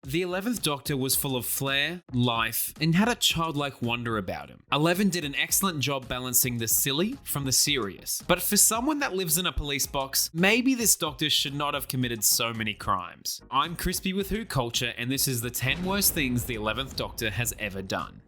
The 11th Doctor was full of flair, life, and had a childlike wonder about him. 11 did an excellent job balancing the silly from the serious. But for someone that lives in a police box, maybe this Doctor should not have committed so many crimes. I'm Crispy with Who Culture, and this is the 10 worst things the 11th Doctor has ever done.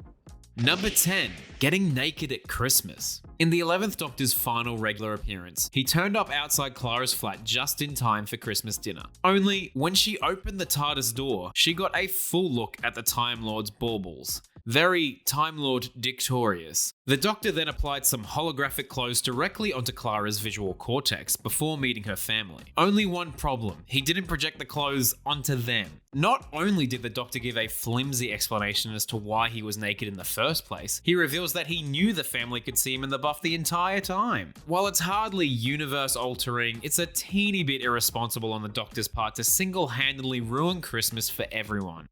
Number 10. Getting naked at Christmas. In the 11th Doctor's final regular appearance, he turned up outside Clara's flat just in time for Christmas dinner. Only, when she opened the TARDIS door, she got a full look at the Time Lord's baubles. Very Time Lord dictorious. The Doctor then applied some holographic clothes directly onto Clara's visual cortex before meeting her family. Only one problem, he didn't project the clothes onto them. Not only did the Doctor give a flimsy explanation as to why he was naked in the first place, he reveals that he knew the family could see him in the buff the entire time. While it's hardly universe altering, it's a teeny bit irresponsible on the Doctor's part to single-handedly ruin Christmas for everyone.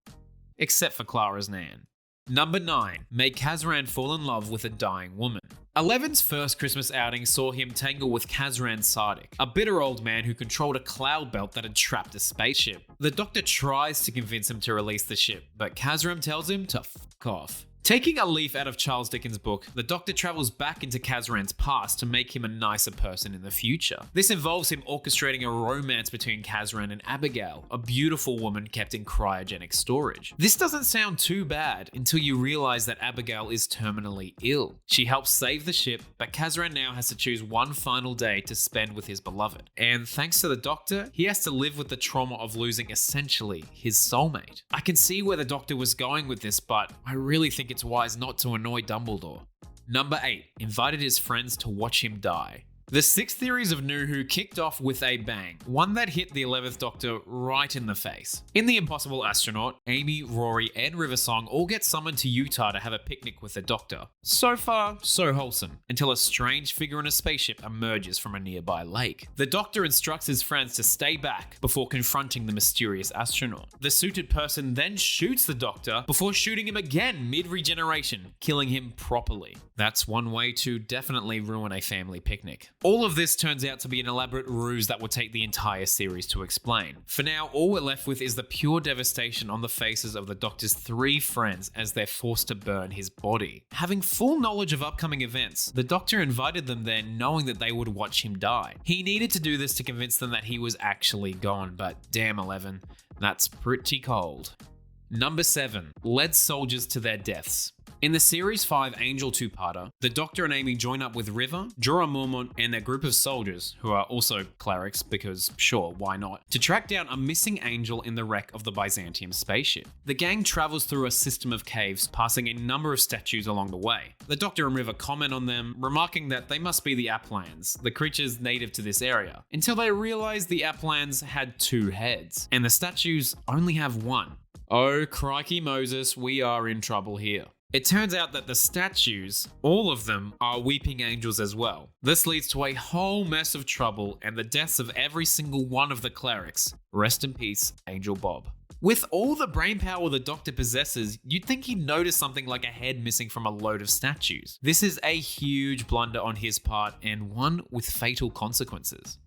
Except for Clara's Nan. Number 9. Make KAZRAN fall in love with a dying woman. 11's first Christmas outing saw him tangle with KAZRAN Sardik, a bitter old man who controlled a cloud belt that had trapped a spaceship. The Doctor tries to convince him to release the ship, but KAZRAN tells him to fuck off. Taking a leaf out of Charles Dickens' book, the Doctor travels back into KAZRAN's past to make him a nicer person in the future. This involves him orchestrating a romance between KAZRAN and Abigail, a beautiful woman kept in cryogenic storage. This doesn't sound too bad until you realize that Abigail is terminally ill. She helps save the ship, but KAZRAN now has to choose one final day to spend with his beloved. And thanks to the Doctor, he has to live with the trauma of losing essentially his soulmate. I can see where the Doctor was going with this, but I really think it's wise not to annoy Dumbledore. Number 8. Invited his friends to watch him die. The 6 theories of New Who kicked off with a bang, one that hit the 11th Doctor right in the face. In The Impossible Astronaut, Amy, Rory, and Riversong all get summoned to Utah to have a picnic with the Doctor. So far, so wholesome, until a strange figure in a spaceship emerges from a nearby lake. The Doctor instructs his friends to stay back before confronting the mysterious astronaut. The suited person then shoots the Doctor before shooting him again mid-regeneration, killing him properly. That's one way to definitely ruin a family picnic. All of this turns out to be an elaborate ruse that will take the entire series to explain. For now, all we're left with is the pure devastation on the faces of the Doctor's 3 friends as they're forced to burn his body. Having full knowledge of upcoming events, the Doctor invited them there knowing that they would watch him die. He needed to do this to convince them that he was actually gone, but damn 11, that's pretty cold. Number 7. Led soldiers to their deaths. In the Series 5 Angel two-parter, the Doctor and Amy join up with River, Jorah Mormont, and their group of soldiers, who are also clerics because sure, why not, to track down a missing angel in the wreck of the Byzantium spaceship. The gang travels through a system of caves, passing a number of statues along the way. The Doctor and River comment on them, remarking that they must be the Aplans, the creatures native to this area, until they realize the Aplans had 2 heads, and the statues only have 1. Oh crikey Moses, we are in trouble here. It turns out that the statues, all of them, are weeping angels as well. This leads to a whole mess of trouble and the deaths of every single one of the clerics. Rest in peace, Angel Bob. With all the brainpower the Doctor possesses, you'd think he'd notice something like a head missing from a load of statues. This is a huge blunder on his part and one with fatal consequences.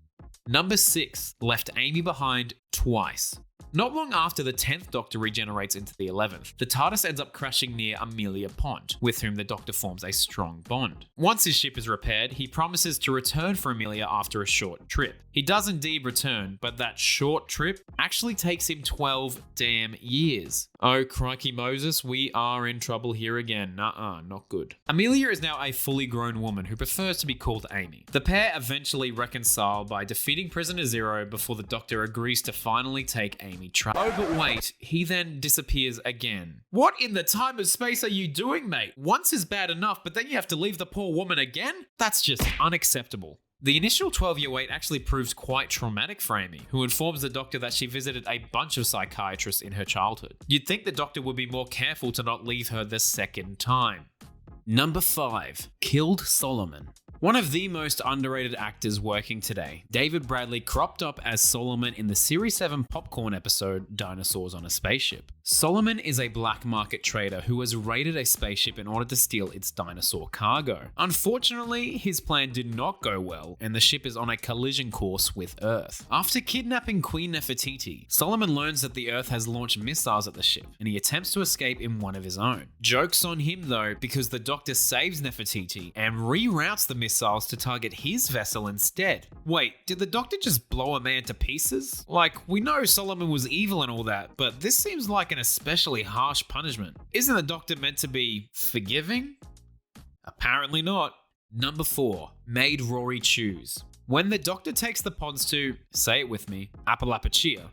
Number 6. Left Amy behind twice. Not long after the 10th Doctor regenerates into the 11th, the TARDIS ends up crashing near Amelia Pont, with whom the Doctor forms a strong bond. Once his ship is repaired, he promises to return for Amelia after a short trip. He does indeed return, but that short trip actually takes him 12 damn years. Oh crikey Moses, we are in trouble here again. Nuh-uh, not good. Amelia is now a fully grown woman who prefers to be called Amy. The pair eventually reconcile by defeating Prisoner Zero before the Doctor agrees to finally take Amy trapped. Oh but wait, he then disappears again. What in the time of space are you doing, mate? Once is bad enough, but then you have to leave the poor woman again? That's just unacceptable. The initial 12-year wait actually proves quite traumatic for Amy, who informs the Doctor that she visited a bunch of psychiatrists in her childhood. You'd think the Doctor would be more careful to not leave her the second time. Number 5. Killed Solomon. One of the most underrated actors working today, David Bradley cropped up as Solomon in the Series 7 popcorn episode Dinosaurs on a Spaceship. Solomon is a black market trader who has raided a spaceship in order to steal its dinosaur cargo. Unfortunately, his plan did not go well, and the ship is on a collision course with Earth. After kidnapping Queen Nefertiti, Solomon learns that the Earth has launched missiles at the ship, and he attempts to escape in one of his own. Joke's on him though, because the Doctor saves Nefertiti and reroutes the missiles to target his vessel instead. Wait, did the Doctor just blow a man to pieces? Like, we know Solomon was evil and all that, but this seems like an especially harsh punishment. Isn't the Doctor meant to be forgiving? Apparently not. Number 4, made Rory choose. When the Doctor takes the pods to, say it with me, Apalachia,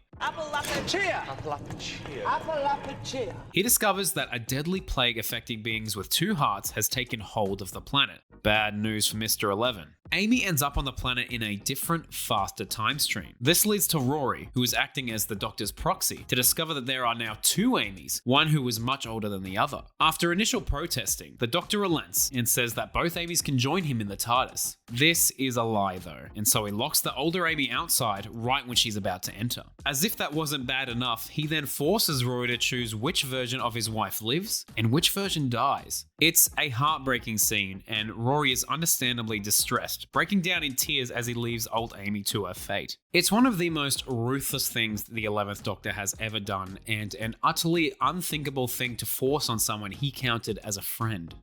he discovers that a deadly plague affecting beings with 2 hearts has taken hold of the planet. Bad news for Mr. 11. Amy ends up on the planet in a different, faster time stream. This leads to Rory, who is acting as the Doctor's proxy, to discover that there are now 2 Amys, one who is much older than the other. After initial protesting, the Doctor relents and says that both Amys can join him in the TARDIS. This is a lie though, and so he locks the older Amy outside right when she's about to enter. As if that wasn't bad enough, he then forces Rory to choose which version of his wife lives and which version dies. It's a heartbreaking scene, and Rory is understandably distressed, breaking down in tears as he leaves old Amy to her fate. It's one of the most ruthless things the 11th Doctor has ever done, and an utterly unthinkable thing to force on someone he counted as a friend.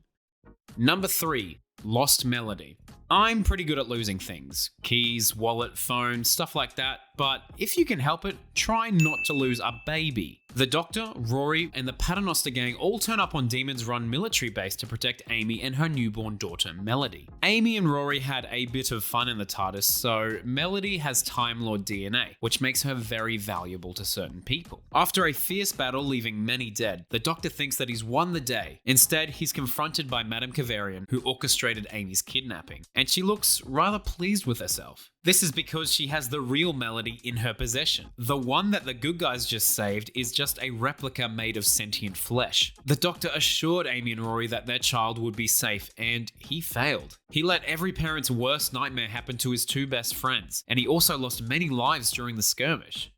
Number 3, lost melody. I'm pretty good at losing things. Keys, wallet, phone, stuff like that, but if you can help it, try not to lose a baby. The Doctor, Rory, and the Paternoster gang all turn up on Demon's Run military base to protect Amy and her newborn daughter, Melody. Amy and Rory had a bit of fun in the TARDIS, so Melody has Time Lord DNA, which makes her very valuable to certain people. After a fierce battle leaving many dead, the Doctor thinks that he's won the day. Instead, he's confronted by Madame KAZRAN, who orchestrated Amy's kidnapping, and she looks rather pleased with herself. This is because she has the real Melody in her possession. The one that the good guys just saved is just a replica made of sentient flesh. The Doctor assured Amy and Rory that their child would be safe, and he failed. He let every parent's worst nightmare happen to his 2 best friends, and he also lost many lives during the skirmish.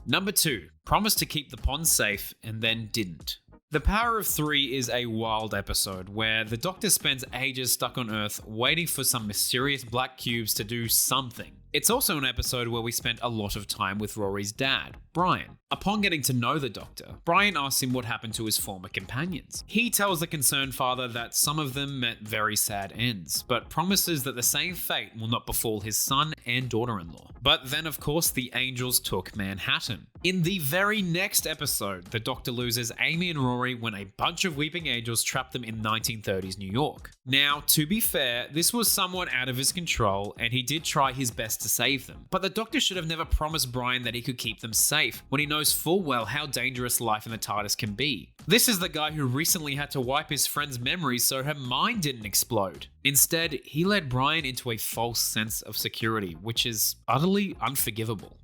Number 2, promised to keep the pond safe and then didn't. The Power of 3 is a wild episode where the Doctor spends ages stuck on Earth waiting for some mysterious black cubes to do something. It's also an episode where we spent a lot of time with Rory's dad, Brian. Upon getting to know the Doctor, Brian asks him what happened to his former companions. He tells the concerned father that some of them met very sad ends, but promises that the same fate will not befall his son and daughter-in-law. But then of course the angels took Manhattan. In the very next episode, the Doctor loses Amy and Rory when a bunch of weeping angels trap them in 1930s New York. Now, to be fair, this was somewhat out of his control, and he did try his best to save them. But the Doctor should have never promised Brian that he could keep them safe, when he knows full well how dangerous life in the TARDIS can be. This is the guy who recently had to wipe his friend's memories so her mind didn't explode. Instead, he led Brian into a false sense of security, which is utterly unforgivable.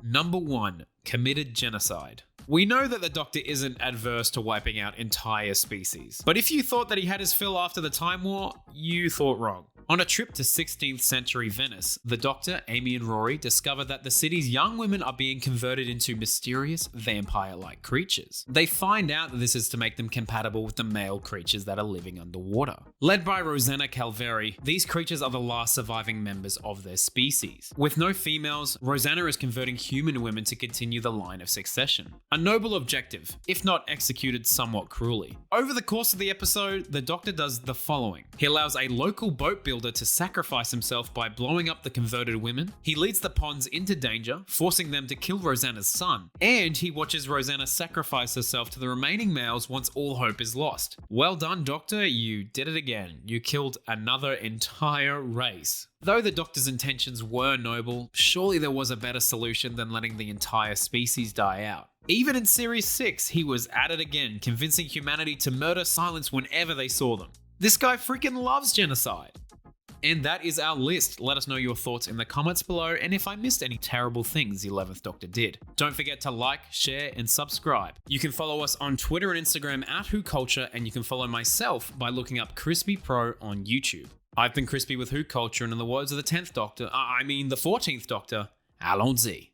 Number 1, committed genocide. We know that the Doctor isn't adverse to wiping out entire species, but if you thought that he had his fill after the Time War, you thought wrong. On a trip to 16th century Venice, the Doctor, Amy and Rory discover that the city's young women are being converted into mysterious vampire-like creatures. They find out that this is to make them compatible with the male creatures that are living underwater. Led by Rosanna Calveri, these creatures are the last surviving members of their species. With no females, Rosanna is converting human women to continue the line of succession. A noble objective, if not executed somewhat cruelly. Over the course of the episode, the Doctor does the following. He allows a local boat builder to sacrifice himself by blowing up the converted women. He leads the Ponds into danger, forcing them to kill Rosanna's son. And he watches Rosanna sacrifice herself to the remaining males once all hope is lost. Well done, Doctor, you did it again. You killed another entire race. Though the Doctor's intentions were noble, surely there was a better solution than letting the entire species die out. Even in Series 6, he was at it again, convincing humanity to murder silence whenever they saw them. This guy freaking loves genocide. And that is our list. Let us know your thoughts in the comments below, and if I missed any terrible things the 11th Doctor did. Don't forget to like, share, and subscribe. You can follow us on Twitter and Instagram @WhoCulture, and you can follow myself by looking up Crispy Pro on YouTube. I've been Crispy with Who Culture, and in the words of the 10th Doctor, the 14th Doctor, allons-y.